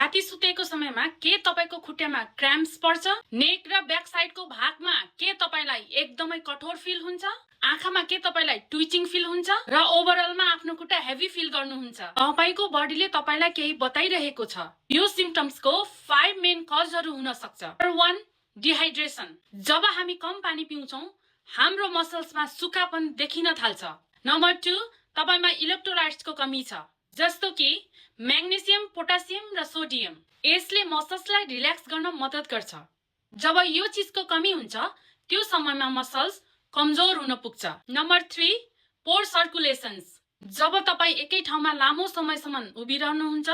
राति सुतेको समयमा के तपाईको खुट्टामा क्र्याम्प्स पर्छ? नेक र ब्याक साइडको भागमा के तपाईलाई एकदमै कठोर फिल हुन्छ? आँखामा के तपाईलाई ट्विचिङ फिल हुन्छ र ओभरअलमा आफ्नो खुट्टा हेभी फिल गर्नुहुन्छ? तपाईको बडीले तपाईलाई केही बताइरहेको छ। यो सिम्पटम्सको 5 मेन कजहरू हुन सक्छ। Number 1, dehydration. जब हामी कम पानी पिउँछौं, हाम्रो मसल्समा सुक्खापन देखिन थाल्छ। नम्बर 2, तपाईमा इलेक्ट्रोलाइट्सको कमी छ, जस्तो कि म्याग्नेसियम, पोटासियम र सोडियम। यसले मसल्सलाई रिल्याक्स गर्न मद्दत गर्छ। जब यो चीजको कमी हुन्छ, त्यो समयमा मसल्स कमजोर हुन पुग्छ। नम्बर 3, पोर सर्कुलेशन्स। जब तपाई एकै ठाउँमा लामो समयसम्म उभिरहनुहुन्छ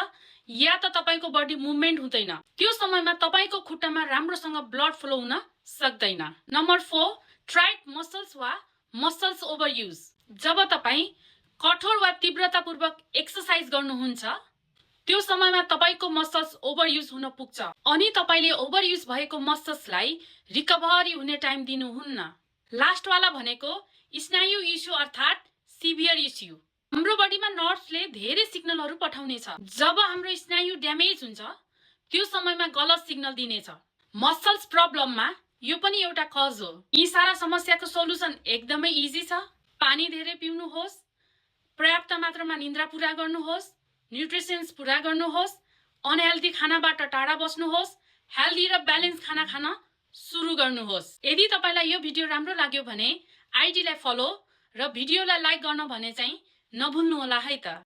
या त तपाईको बडी मुभमेन्ट हुँदैन, त्यो समयमा तपाईको खुट्टामा राम्रोसँग ब्लड फ्लो हुन सक्दैन। नम्बर 4, टाइट मसल्स वा मसल्स ओभरयुज। जब तपाई कठोर वा तीव्रतापूर्वक एक्सरसाइज गर्नुहुन्छ, त्यो समयमा तपाईको मसल्स ओभरयुज हुन पुग्छ अनि तपाईले ओभरयुज भएको मसल्सलाई रिकभरी हुने टाइम दिनुहुन्न। लास्ट वाला भनेको स्नायु इस्यु अर्थात सिभियर इस्यु। हाम्रो बडीमा नर्भ्सले धेरै सिग्नलहरू पठाउनेछ। जब हाम्रो स्नायु ड्यामेज हुन्छ, त्यो समयमा गलत सिग्नल दिनेछ। मसल्स प्रब्लममा यो पनि एउटा कज हो। यी सारा समस्याको सोलुसन एकदमै इजी छ। पानी धेरै पिउनुहोस्, पर्याप्त मात्रामा निद्रा पूरा गर्नुहोस्, न्युट्रिसन्स पूरा गर्नुहोस्, अनहेल्दी खानाबाट टाढा बस्नुहोस्, हेल्दी र ब्यालेन्स खाना खान सुरु गर्नुहोस्। यदि तपाईलाई यो भिडियो राम्रो लाग्यो भने आईडी लाई फलो र भिडियोलाई लाइक गर्न भने चाहिँ नभुल्नु होला है त।